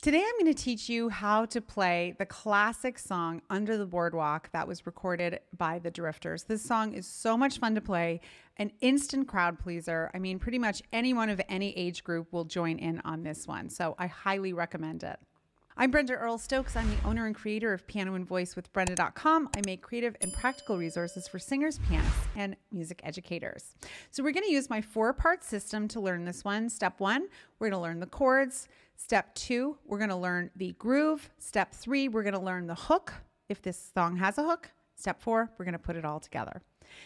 Today I'm going to teach you how to play the classic song Under the Boardwalk that was recorded by the Drifters. This song is so much fun to play, an instant crowd pleaser. I mean, pretty much anyone of any age group will join in on this one, so I highly recommend it. I'm Brenda Earl Stokes. I'm the owner and creator of Piano and Voice with Brenda.com. I make creative and practical resources for singers, pianists, and music educators. So we're going to use my 4-part system to learn this one. Step 1, we're going to learn the chords. Step 2, we're going to learn the groove. Step 3, we're going to learn the hook, if this song has a hook. Step 4, we're going to put it all together.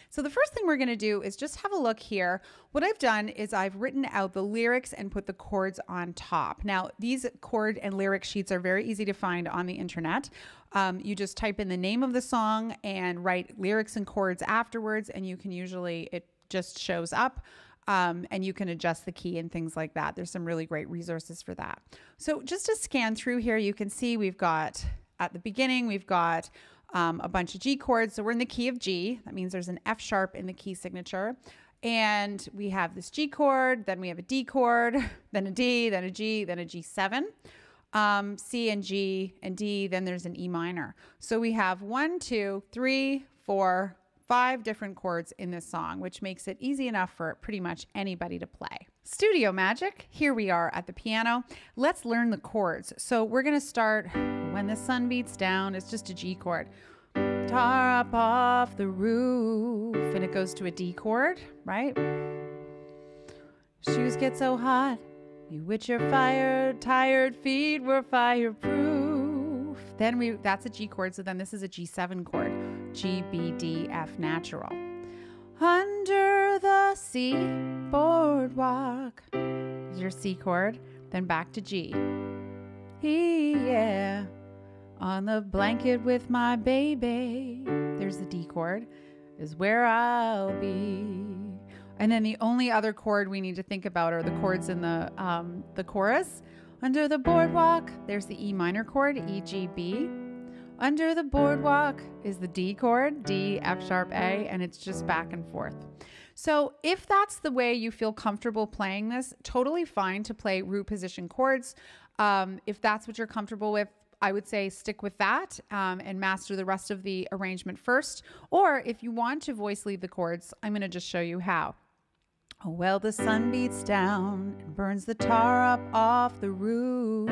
So the first thing we're going to do is just have a look here. What I've done is I've written out the lyrics and put the chords on top. Now, these chord and lyric sheets are very easy to find on the internet. You just type in the name of the song and write lyrics and chords afterwards, and you can usually, it just shows up. And you can adjust the key and things like that. There's some really great resources for that. So just to scan through here, you can see we've got, at the beginning, we've got a bunch of G chords. So we're in the key of G. That means there's an F sharp in the key signature. And we have this G chord, then we have a D chord, then a D, then a G, then a G7, C and G and D, then there's an E minor. So we have 1, 2, 3, 4, 5 different chords in this song, which makes it easy enough for pretty much anybody to play. Studio magic. Here we are at the piano. Let's learn the chords. So we're going to start when the sun beats down. It's just a G chord. Tar up off the roof. And it goes to a D chord, right? Shoes get so hot. You wish your tired feet were fireproof. Then that's a G chord. So then this is a G7 chord. G, B, D, F natural. Under the sea boardwalk is your C chord, then back to G. Yeah, on the blanket with my baby, there's the D chord, is where I'll be. And then the only other chord we need to think about are the chords in the chorus. Under the boardwalk, there's the E minor chord, E, G, B. Under the boardwalk is the D chord, D, F sharp, A, and it's just back and forth. So if that's the way you feel comfortable playing this, totally fine to play root position chords. If that's what you're comfortable with, I would say stick with that and master the rest of the arrangement first. Or if you want to voice lead the chords, I'm going to just show you how. Oh, well, the sun beats down and burns the tar up off the roof.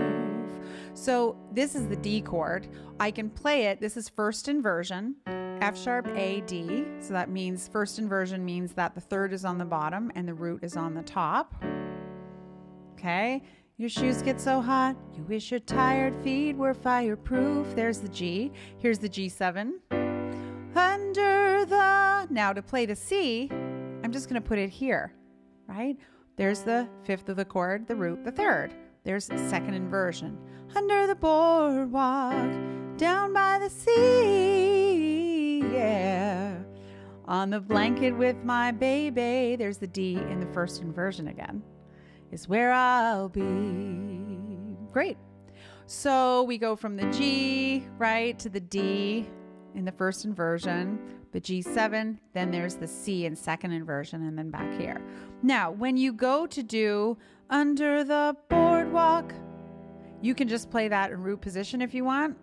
So this is the D chord. I can play it. This is first inversion, F sharp, A, D. So that means first inversion means that the third is on the bottom and the root is on the top. Okay. Your shoes get so hot. You wish your tired feet were fireproof. There's the G. Here's the G7. Now to play the C, I'm just going to put it here, right? There's the fifth of the chord, the root, the third. There's second inversion. Under the boardwalk, down by the sea, yeah. On the blanket with my baby, there's the D in the first inversion again, is where I'll be. Great. So we go from the G, right, to the D in the first inversion, the G7, then there's the C in second inversion, and then back here. Now, when you go to do Under the Boardwalk, you can just play that in root position if you want.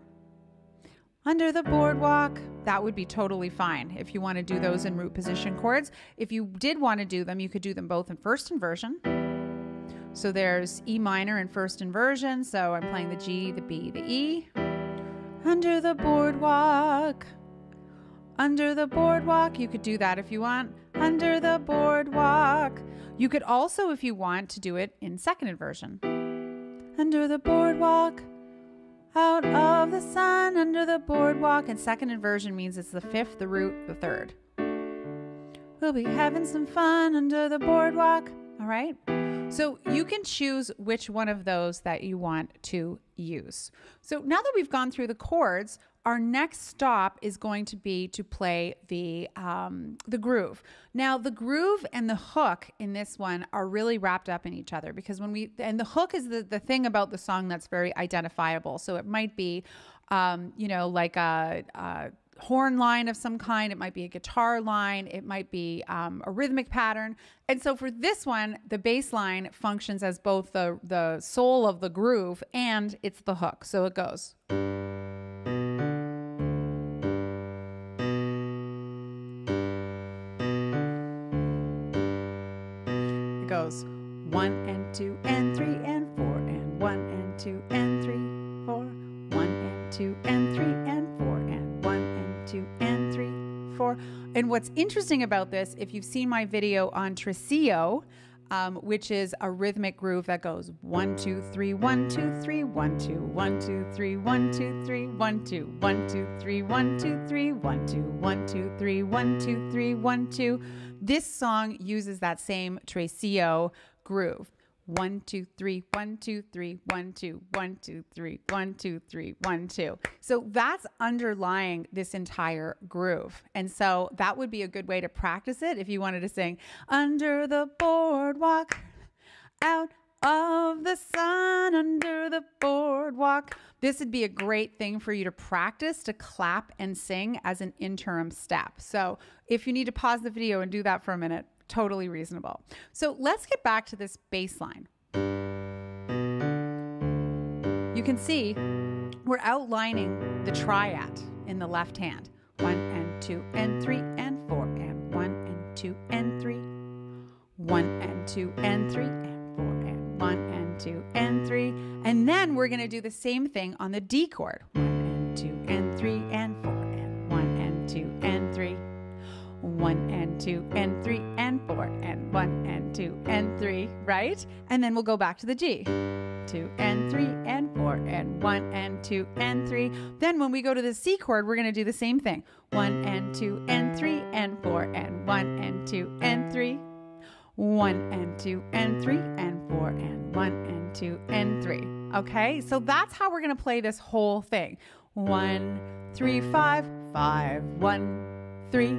Under the boardwalk, that would be totally fine if you want to do those in root position chords. If you did want to do them, you could do them both in first inversion. So there's E minor in first inversion, so I'm playing the G, the B, the E. Under the boardwalk. Under the boardwalk, you could do that if you want. Under the boardwalk. You could also, if you want, to do it in second inversion. Under the boardwalk, out of the sun, under the boardwalk. And second inversion means it's the fifth, the root, the third. We'll be having some fun under the boardwalk. All right. So you can choose which one of those that you want to use. So now that we've gone through the chords, our next stop is going to be to play the groove. Now the groove and the hook in this one are really wrapped up in each other because and the hook is the thing about the song that's very identifiable. So it might be, you know, like a horn line of some kind. It might be a guitar line. It might be a rhythmic pattern. And so for this one, the bass line functions as both the soul of the groove and it's the hook. So it goes. It goes 1 and 2 and 3 and 4 and 1 and 2 and 3, 4, 1 and 2 and 3 and 4 and 1 and 2 and 3, 4. And what's interesting about this, if you've seen my video on Tresillo, which is a rhythmic groove that goes 1 2 3 1 2 3 1 2 1 2 3 1 2 3 1 2 1 2 3 1 2 3 1 2 1 2 3 1 2 3 1 2. This song uses that same Tresillo groove. 1 2 3 1 2 3 1 2 1 2 3 1 2 3 1 2. So that's underlying this entire groove. And so that would be a good way to practice it if you wanted to sing under the boardwalk, out of the sun, under the boardwalk. This would be a great thing for you to practice, to clap and sing as an interim step. So if you need to pause the video and do that for a minute, totally reasonable. So let's get back to this bass line. You can see we're outlining the triad in the left hand. 1 and 2 and 3 and 4 and 1 and 2 and 3. 1 and 2 and 3 and 4 and 1 and 2 and 3. And then we're going to do the same thing on the D chord. 1 and 2 and 3 and 4 and 1 and 2 and 3. 1 and 2 and 3 and 4 and 1 and 2 and 3, right? And then we'll go back to the G. 2 and 3 and 4 and 1 and 2 and 3. Then when we go to the C chord, we're going to do the same thing. 1 and 2 and 3 and 4 and 1 and 2 and 3. 1 and 2 and 3 and 4 and 1 and 2 and 3. Okay, so that's how we're going to play this whole thing. 1 3 5 5 1 3.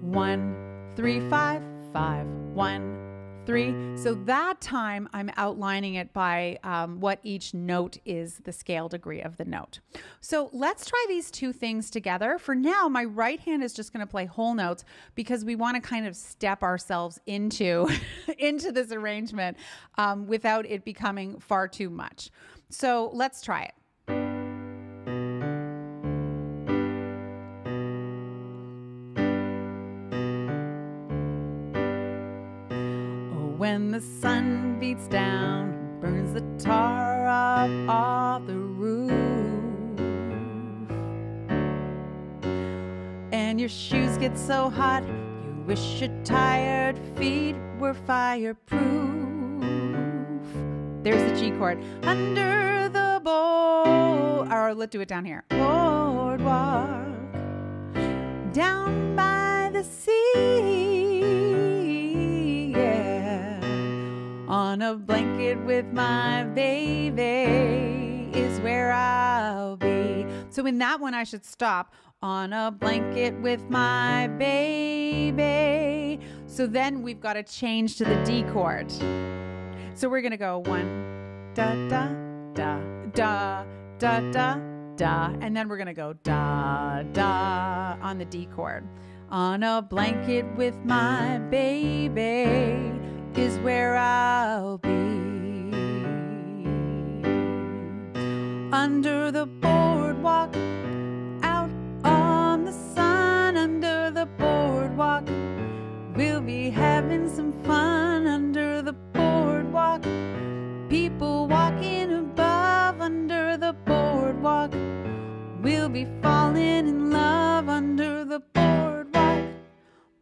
1 3 5 5 1 3. So that time I'm outlining it by what each note is, the scale degree of the note. So let's try these two things together. For now, my right hand is just going to play whole notes because we want to kind of step ourselves into into this arrangement without it becoming far too much. So let's try it. When the sun beats down, burns the tar off the roof, and your shoes get so hot, you wish your tired feet were fireproof. There's the G chord. Under the or let's do it down here. Boardwalk, down by the sea. On a blanket with my baby is where I'll be. So in that one, I should stop. On a blanket with my baby. So then we've got to change to the D chord. So we're going to go 1, da, da, da, da, da, da, da. And then we're going to go da, da on the D chord. On a blanket with my baby is where I'll be. Under the boardwalk, out on the sun, under the boardwalk, we'll be having some fun under the boardwalk. People walking above under the boardwalk, we'll be falling in love under the boardwalk.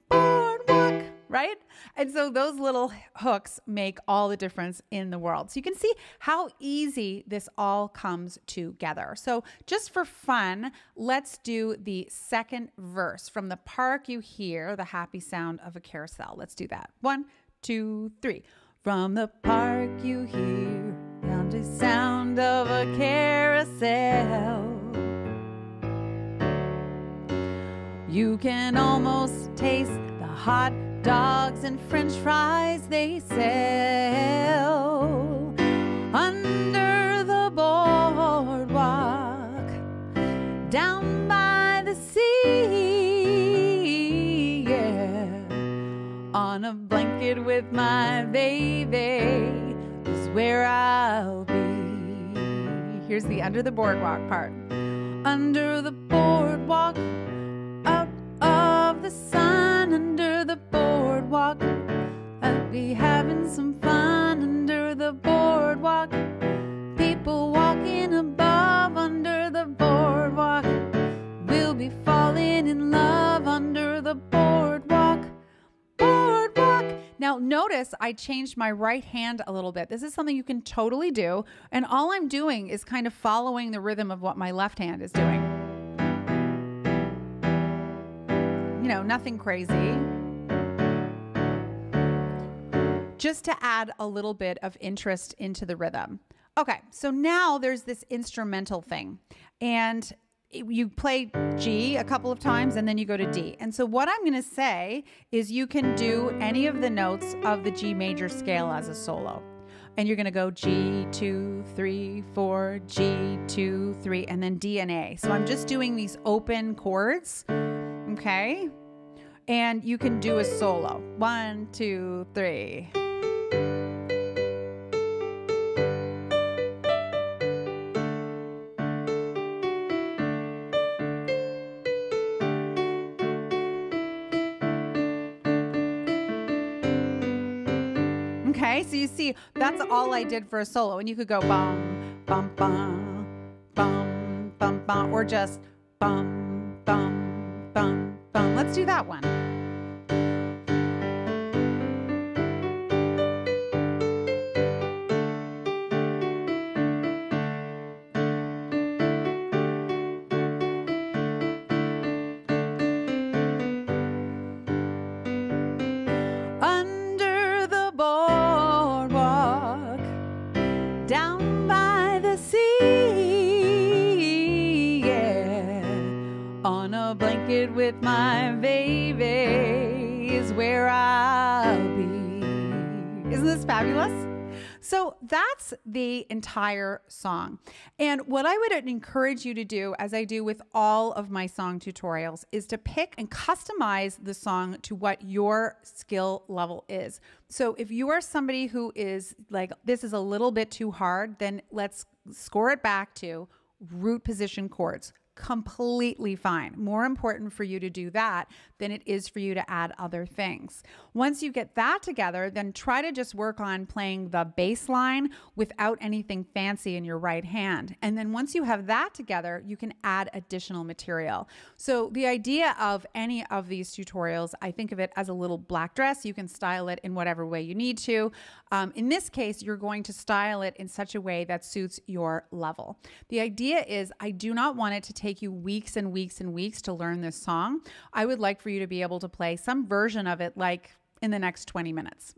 Boardwalk, right? And so those little hooks make all the difference in the world. So you can see how easy this all comes together. So just for fun, let's do the second verse. From the park you hear the happy sound of a carousel. Let's do that. 1, 2, 3. From the park you hear the sound of a carousel. You can almost taste the hot dogs and french fries they sell under the boardwalk, down by the Here's the under the boardwalk part. Under the boardwalk, out of the sun, under the boardwalk, I'll be having some fun under the boardwalk. People walking above under the boardwalk. We'll be falling in love under the boardwalk. Boardwalk. Now notice I changed my right hand a little bit. This is something you can totally do. And all I'm doing is kind of following the rhythm of what my left hand is doing. You know, nothing crazy. Just to add a little bit of interest into the rhythm. Okay, so now there's this instrumental thing. And you play G a couple of times and then you go to D. And so what I'm going to say is you can do any of the notes of the G major scale as a solo. And you're going to go G, 2, 3, 4, G, 2, 3, and then D and A. So I'm just doing these open chords, okay? And you can do a solo. 1, 2, 3. Okay, so you see, that's all I did for a solo. And you could go bum, bum, bum, bum, bum, bum, or just bum, bum, bum, bum. Let's do that one. Down by the sea, yeah, on a blanket with my baby is where I'll be. Isn't this fabulous? So that's the entire song. And what I would encourage you to do, as I do with all of my song tutorials, is to pick and customize the song to what your skill level is. So if you are somebody who is like, this is a little bit too hard, then let's score it back to root position chords. Completely fine. More important for you to do that than it is for you to add other things. Once you get that together, then try to just work on playing the bass line without anything fancy in your right hand. And then once you have that together, you can add additional material. So the idea of any of these tutorials, I think of it as a little black dress. You can style it in whatever way you need to. In this case, you're going to style it in such a way that suits your level. The idea is I do not want it to take you weeks and weeks and weeks to learn this song. I would like for you to be able to play some version of it like in the next 20 minutes.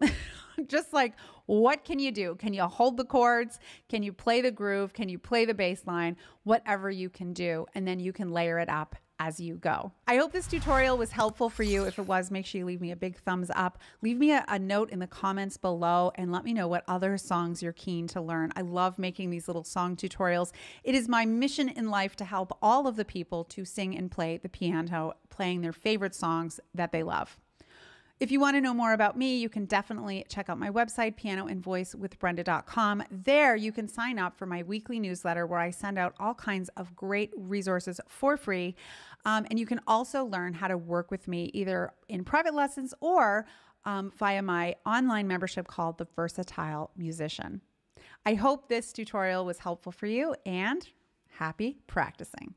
Just like, what can you do? Can you hold the chords? Can you play the groove? Can you play the bass line? Whatever you can do, and then you can layer it up as you go. I hope this tutorial was helpful for you. If it was, make sure you leave me a big thumbs up. Leave me a note in the comments below and let me know what other songs you're keen to learn. I love making these little song tutorials. It is my mission in life to help all of the people to sing and play the piano, playing their favorite songs that they love. If you want to know more about me, you can definitely check out my website, pianoandvoicewithbrenda.com. There you can sign up for my weekly newsletter where I send out all kinds of great resources for free. And you can also learn how to work with me either in private lessons or via my online membership called The Versatile Musician. I hope this tutorial was helpful for you and happy practicing.